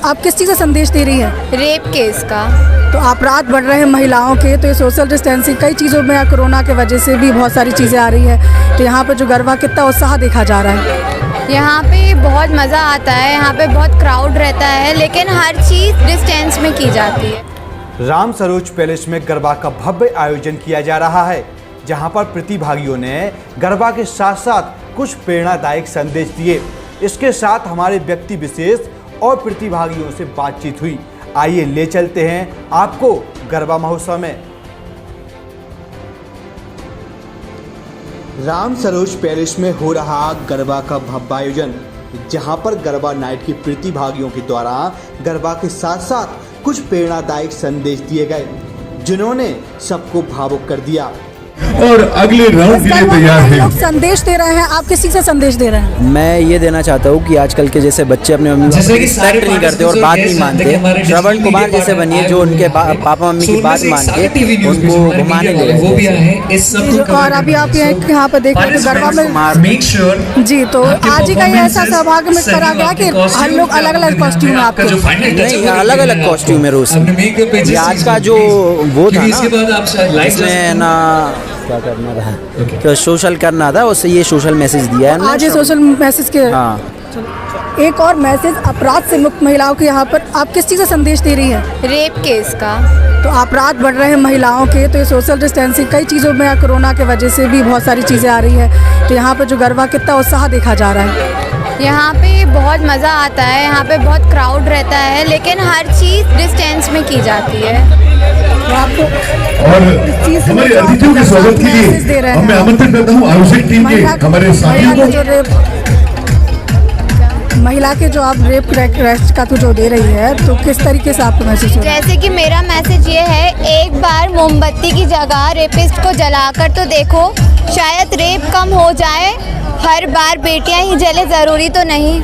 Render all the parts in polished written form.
आप किस चीज़ का संदेश दे रही हैं? रेप केस का। तो अपराध बढ़ रहे हैं महिलाओं के, तो ये सोशल डिस्टेंसिंग कई चीज़ों में कोरोना के वजह से भी बहुत सारी चीज़ें आ रही है, तो यहाँ पर जो गरबा कितना उत्साह देखा जा रहा है। यहाँ पे बहुत मज़ा आता है, यहाँ पे बहुत क्राउड रहता है, लेकिन हर चीज़ डिस्टेंस में की जाती है। राम सरोज पैलेस में गरबा का भव्य आयोजन किया जा रहा है, जहाँ पर प्रतिभागियों ने गरबा के साथ साथ कुछ प्रेरणादायक संदेश दिए। इसके साथ हमारे व्यक्ति विशेष और प्रतिभागियों से बातचीत हुई। आइए ले चलते हैं आपको गरबा महोत्सव में। राम सरोज पैलेस में हो रहा गरबा का भव्य आयोजन, जहां पर गरबा नाइट के प्रतिभागियों के द्वारा गरबा के साथ साथ कुछ प्रेरणादायक संदेश दिए गए, जिन्होंने सबको भावुक कर दिया। और अगले राउंड के लिए तैयार हैं। लोग संदेश दे रहे हैं, आप किस चीज़ का संदेश दे रहे हैं? मैं ये देना चाहता हूँ कि आजकल के जैसे बच्चे अपने मम्मी पापा की रिस्पेक्ट नहीं करते और बात नहीं मानते, श्रवण कुमार जैसे बनिए जो उनके पापा मम्मी की बात मान के उनको घुमाने लगे। और अभी आप यहाँ पर देख रहे हैं गरबा में जी, तो आज ही का ये ऐसा सौभाग्य में करा गया कि हर लोग अलग अलग कॉस्ट्यूम में आपके नहीं, अलग अलग कॉस्ट्यूम है रोज। आज का जो वो था ना, इसमें ना क्या करना था, तो सोशल करना था, उससे ये सोशल मैसेज दिया है आज ये सोशल मैसेज के। हाँ, एक और मैसेज अपराध से मुक्त महिलाओं के, यहाँ पर आप किस चीज़ का संदेश दे रही हैं? रेप केस का। तो अपराध बढ़ रहे हैं महिलाओं के, तो ये सोशल डिस्टेंसिंग कई चीज़ों में कोरोना के वजह से भी बहुत सारी चीज़ें आ रही है, तो यहाँ पर जो गरबा कितना उत्साह देखा जा रहा है। यहाँ पे बहुत मज़ा आता है, यहाँ पे बहुत क्राउड रहता है, लेकिन हर चीज़ डिस्टेंस में की जाती है। तो आपको और हमारे अतिथियों के स्वागत के लिए मैं आमंत्रित करता हूँ आयोजक टीम के हमारे साथियों को। महिला के जो आप रेप रेस्ट का तो जो दे रही है, तो किस तरीके से आपको मैसेज हो? जैसे कि मेरा मैसेज ये है, एक बार मोमबत्ती की जगह रेपिस्ट को जलाकर तो देखो, शायद रेप कम हो जाए। हर बार बेटियां ही जले, ज़रूरी तो नहीं।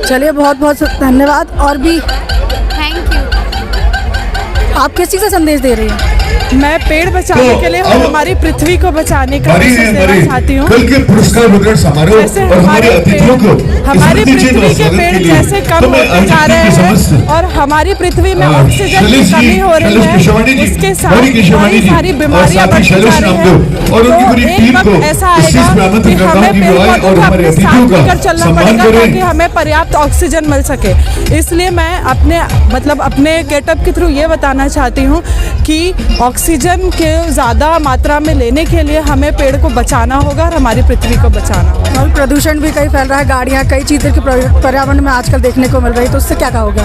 चलिए, बहुत बहुत धन्यवाद। और भी थैंक यू। आप किस चीज़ का संदेश दे रही हैं? मैं पेड़ बचाने के लिए और हमारी पृथ्वी को बचाने का मैसेज देना चाहती हूँ। कल के पुरस्कार वितरण समारोह और हमारे अतिथियों को हमारी पृथ्वी के पेड़ जैसे कम होते जा रहे हैं और हमारी पृथ्वी में ऑक्सीजन की कमी हो रही है, उसके साथ कई सारी बीमारियां बढ़ती जा रही हैं। और तो एक वक्त ऐसा आएगा कि हमें पेड़ पौधों को अपने साथ लेकर चलना पड़ेगा ताकि हमें पर्याप्त ऑक्सीजन मिल सके। इसलिए मैं अपने गेटअप के थ्रू ये बताना चाहती हूँ कि ऑक्सीजन के ज़्यादा मात्रा में लेने के लिए हमें पेड़ को बचाना होगा और हमारी पृथ्वी को बचाना होगा। और प्रदूषण भी कई फैल रहा है, गाड़ियाँ कई चीज़ें की पर्यावरण में आजकल देखने को मिल रही है, तो उससे क्या कहोगे?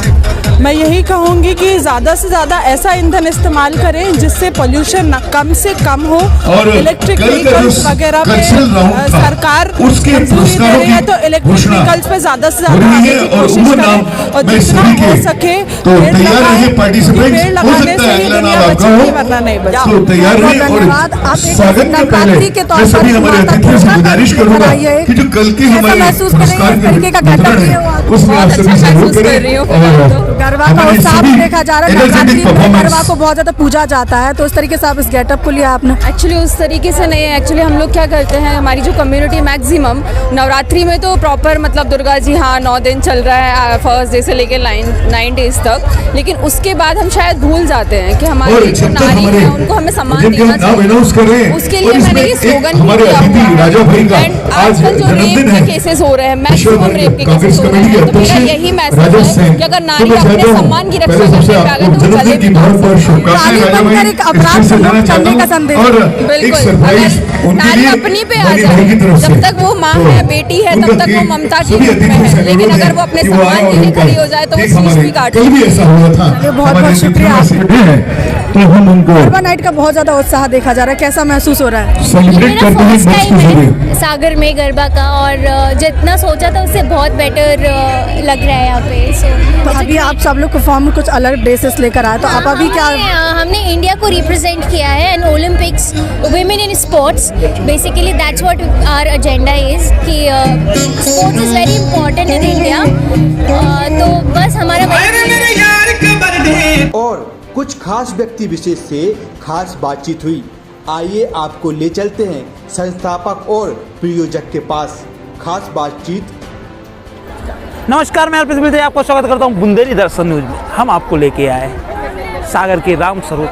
मैं यही कहूँगी कि ज़्यादा से ज़्यादा ऐसा ईंधन इस्तेमाल करें जिससे पोल्यूशन कम से कम हो। और इलेक्ट्रिक व्हीकल्स वगैरह पे सरकार मंजूरी दे रही है, तो इलेक्ट्रिक व्हीकल्स पे ज़्यादा से ज़्यादा आने की कोशिश करें और जितना हो सके पेड़ लगाने से ही दुनिया बचेगी, वरना नहीं बचेगी। धन्यवाद। आप एक नवरात्रि के तौर पर हमारे अतिथियों से गुजारिश करूंगा कि जो कल के हमारे पुरस्कार के वितरण है उसमें आप सभी सहयोग करें। गरबा का उत्साह भी देखा जा रहा है, नवरात्रि में गरबा को बहुत ज़्यादा पूजा जाता है, तो उस तरीके से आप इस गेटअप को लिया आपने? एक्चुअली उस तरीके से नहीं है। एक्चुअली हम लोग क्या करते हैं, हमारी जो कम्युनिटी मैक्सिमम नवरात्रि में तो प्रॉपर दुर्गा जी 9 दिन चल रहा है, फर्स्ट डे से लेकर 9 डेज तक, लेकिन उसके बाद हम शायद भूल जाते हैं कि हमारी जो नारी है उनको हमें सम्मान देना चाहिए। उसके लिए मैंने ये स्लोगन किया। एंड आजकल जो रेप के केसेस हो रहे हैं, मैक्सिमम रेप के केसेस हो रहे हैं, तो मेरा यही मैसेज है कि अगर नारी अपने सम्मान की रक्षा करने पे आगे तो गले भी एक अपराध से मुक्त करने का संदेश। बिल्कुल, अगर नारी अपनी पे आ जाए, जब तक वो माँ है, बेटी है, तब तक वो ममता की रूप में है, लेकिन अगर वो अपने सम्मान के लिए खड़ी हो जाए तो वो शीश भी काट सकती है। बहुत बहुत शुक्रिया। तो हम उनको गरबा नाइट का बहुत ज़्यादा उत्साह देखा जा रहा है, कैसा महसूस हो रहा है? सेलिब्रेट करते हैं सागर में गरबा का, और जितना सोचा था उससे बहुत बेटर लग रहा है यहाँ पे। तो अभी आप सब लोग परफॉर्म कुछ अलग ड्रेसेस लेकर आए, तो आप अभी क्या? हमने इंडिया को रिप्रेजेंट किया है and Olympics women in sports, basically that's what our agenda is कि sports is very important in India. तो बस हमारा और कुछ खास व्यक्ति विशेष से खास बातचीत हुई। आइए आपको ले चलते हैं संस्थापक और प्रायोजक के पास। खास बातचीत। नमस्कार, मैं अर्पित मिश्रा आपका स्वागत करता हूं बुंदेली दर्शन न्यूज में। हम आपको लेके आए सागर के राम स्वरूप,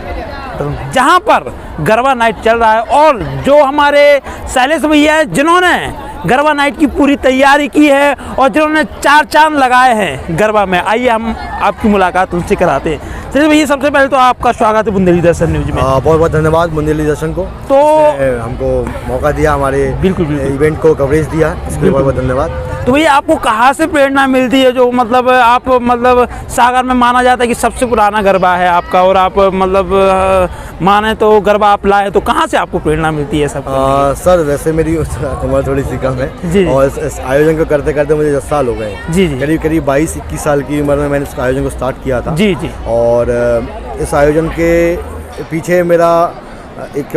जहां पर गरबा नाइट चल रहा है और जो हमारे शैलेश भैया हैं जिन्होंने गरबा नाइट की पूरी तैयारी की है और जिन्होंने 4 चांद लगाए हैं गरबा में। आइए हम आपकी मुलाकात उनसे कराते हैं। चलिए भैया, सबसे पहले तो आपका स्वागत है बुंदेली दर्शन न्यूज में। बहुत बहुत धन्यवाद बुंदेली दर्शन को, तो हमको मौका दिया, हमारे बिल्कुल इवेंट को कवरेज दिया, इसके लिए बहुत बहुत धन्यवाद। तो भैया, आपको कहाँ से प्रेरणा मिलती है? जो मतलब आप मतलब सागर में माना जाता है कि सबसे पुराना गरबा है आपका, और आप मतलब माने तो गरबा आप लाए, तो कहाँ से आपको प्रेरणा मिलती है सब? सर, वैसे मेरी उम्र थोड़ी सी कम है और इस आयोजन को करते करते मुझे 10 साल हो गए हैं। जी। करीब 22-21 साल की उम्र में मैंने इस आयोजन को स्टार्ट किया था। जी। और इस आयोजन के पीछे मेरा एक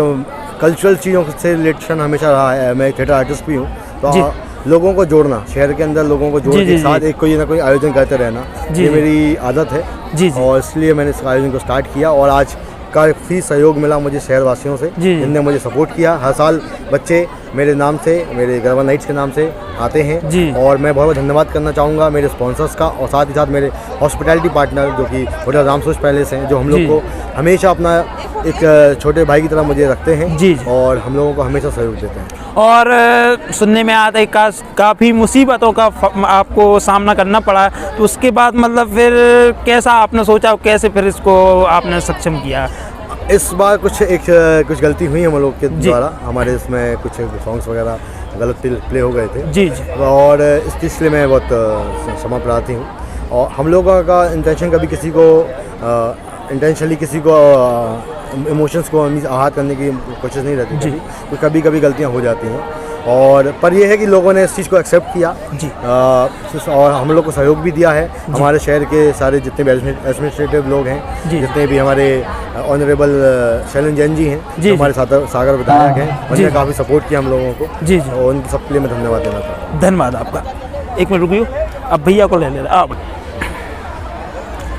कल्चरल चीज़ों से रिलेशन हमेशा रहा है। मैं थिएटर आर्टिस्ट भी हूँ, तो लोगों को जोड़ना, शहर के अंदर लोगों को जोड़ने के साथ एक कोई ना कोई आयोजन करते रहना, ये मेरी आदत है। और इसलिए मैंने इस आयोजन को स्टार्ट किया और आज काफ़ी सहयोग मिला मुझे शहरवासियों से, जिनने मुझे सपोर्ट किया। हर साल बच्चे मेरे नाम से, मेरे गरबा नाइट्स के नाम से आते हैं और मैं बहुत बहुत धन्यवाद करना चाहूँगा मेरे स्पॉन्सर्स का और साथ ही साथ मेरे हॉस्पिटैलिटी पार्टनर जो कि होटल रामसोच पैलेस हैं, जो हम लोग को हमेशा अपना एक छोटे भाई की तरह मुझे रखते हैं और हम लोगों को हमेशा सहयोग देते हैं। और सुनने में आता है काफ़ी मुसीबतों का आपको सामना करना पड़ा, तो उसके बाद मतलब फिर कैसा आपने सोचा, कैसे फिर इसको आपने सक्षम किया? इस बार कुछ गलती हुई हम लोग के द्वारा, हमारे इसमें कुछ सॉन्ग्स वगैरह गलत प्ले हो गए थे। जी। और इस चीज़ के लिए मैं बहुत क्षमा प्रार्थी हूँ। और हम लोगों का इंटेंशन कभी किसी को इंटेंशनली किसी को इमोशंस को आहत करने की कोशिश नहीं रहती, तो कभी कभी गलतियाँ हो जाती हैं। और पर यह है कि लोगों ने इस चीज़ को एक्सेप्ट किया और हम लोग को सहयोग भी दिया है। हमारे शहर के सारे जितने भी एडमिनिस्ट्रेटिव लोग हैं, जितने भी हमारे ऑनरेबल शैलन जैन जी हैं, हमारे सागर विधायक हैं, उन्होंने काफ़ी सपोर्ट किया हम लोगों को और उन सबके लिए मैं धन्यवाद देना चाहता हूँ। धन्यवाद आपका। एक मिनट रुकियो, अब भैया को ले रहा आप।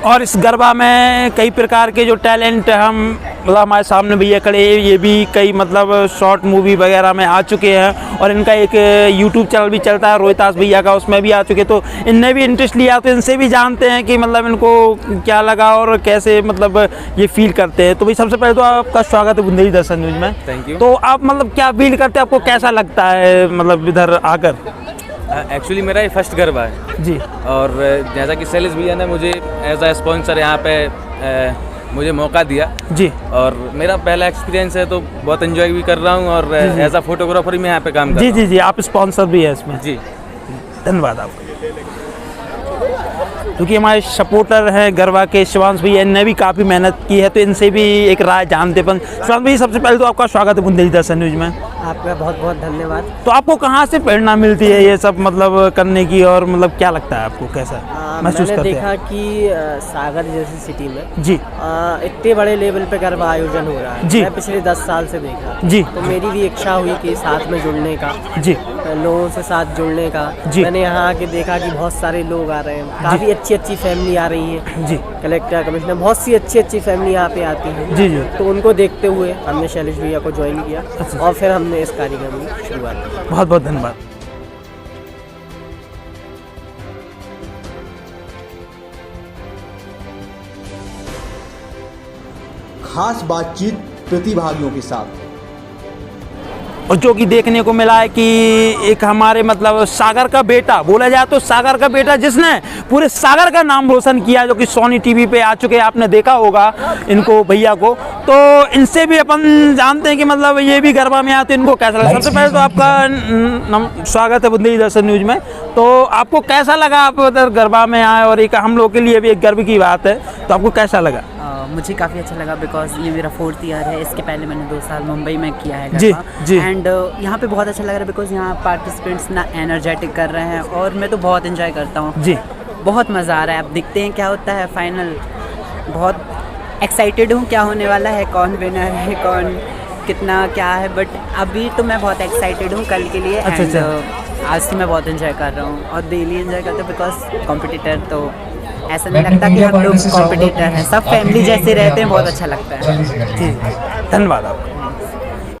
और इस गरबा में कई प्रकार के जो टैलेंट हम मतलब हमारे सामने भैया खड़े, ये भी कई मतलब शॉर्ट मूवी वगैरह में आ चुके हैं और इनका एक यूट्यूब चैनल भी चलता है रोहितास भैया का, उसमें भी आ चुके, तो इनने भी इंटरेस्ट लिया, तो इनसे भी जानते हैं कि मतलब इनको क्या लगा और कैसे मतलब ये फील करते हैं। तो भाई, सबसे पहले तो आपका स्वागत है बुंदेली दर्शन न्यूज में। Thank you. तो आप मतलब क्या फील करते हैं, आपको कैसा लगता है मतलब इधर आकर? एक्चुअली मेरा ये फर्स्ट गरबा है जी, और जैसा कि शैलेश भैया ने मुझे एज अ स्पॉन्सर यहाँ पे मुझे मौका दिया जी, और मेरा पहला एक्सपीरियंस है, तो बहुत एंजॉय भी कर रहा हूँ और एज अ फोटोग्राफर मैं यहाँ पे काम कर रहा हूँ। जी, आप स्पॉन्सर भी है इसमें। जी, धन्यवाद आपका। क्योंकि हमारे सपोर्टर हैं गरबा के शिवांश भैया, इनने भी काफ़ी मेहनत की है, तो इनसे भी एक राय जानते हैं। शिवांश भैया, सबसे पहले तो आपका स्वागत है बुंदेली दर्शन न्यूज में। आपका बहुत बहुत धन्यवाद। तो आपको कहाँ से प्रेरणा मिलती है ये सब मतलब करने की, और मतलब क्या लगता है आपको, कैसा महसूस करते हैं? मैंने देखा कि सागर जैसी सिटी में जी इतने बड़े लेवल पे गरबा आयोजन हो रहा है जी। मैं पिछले 10 साल से देखा जी, तो मेरी भी इच्छा हुई कि साथ में जुड़ने का जी, लोगों से साथ जुड़ने का जी। मैंने यहाँ आके देखा कि बहुत सारे लोग आ रहे हैं, काफ़ी अच्छी फैमिली आ रही है जी, कलेक्टर कमिश्नर बहुत सी अच्छी फैमिली यहाँ पे आती है जी। तो उनको देखते हुए हमने शैलेश भैया को ज्वाइन किया और फिर हमने इस कार्यक्रम की शुरुआत की। बहुत बहुत धन्यवाद। खास बातचीत प्रतिभागियों के साथ, और जो कि देखने को मिला है कि एक हमारे मतलब सागर का बेटा, बोला जाए तो सागर का बेटा जिसने पूरे सागर का नाम रोशन किया, जो कि सोनी टीवी पे आ चुके हैं, आपने देखा होगा इनको भैया को, तो इनसे भी अपन जानते हैं कि मतलब ये भी गरबा में आते, इनको कैसा लगा। सबसे पहले तो आपका स्वागत है बुंदेली दर्शन न्यूज में। तो आपको कैसा लगा, आप उधर गरबा में आए और एक हम लोग के लिए भी एक गर्व की बात है, तो आपको कैसा लगा? मुझे काफ़ी अच्छा लगा बिकॉज ये मेरा 4th ईयर है। इसके पहले मैंने 2 साल मुंबई में किया है जी जी, एंड यहाँ पे बहुत अच्छा लग रहा है बिकॉज यहाँ पार्टिसिपेंट्स ना एनर्जेटिक कर रहे हैं और मैं तो बहुत एंजॉय करता हूँ जी, बहुत मज़ा आ रहा है। अब देखते हैं क्या होता है फाइनल, बहुत एक्साइटेड हूँ क्या होने वाला है, कौन विनर है, कौन कितना क्या है, बट अभी तो मैं बहुत एक्साइटेड हूँ कल के लिए। आज तो मैं बहुत एंजॉय कर रहा हूँ और डेली एंजॉय करता हूँ बिकॉज कॉम्पिटिटर तो ऐसा नहीं लगता कि हम लोग कॉम्पिटिटर हैं, सब फैमिली जैसे रहते हैं, बहुत अच्छा लगता है। धन्यवाद आपका।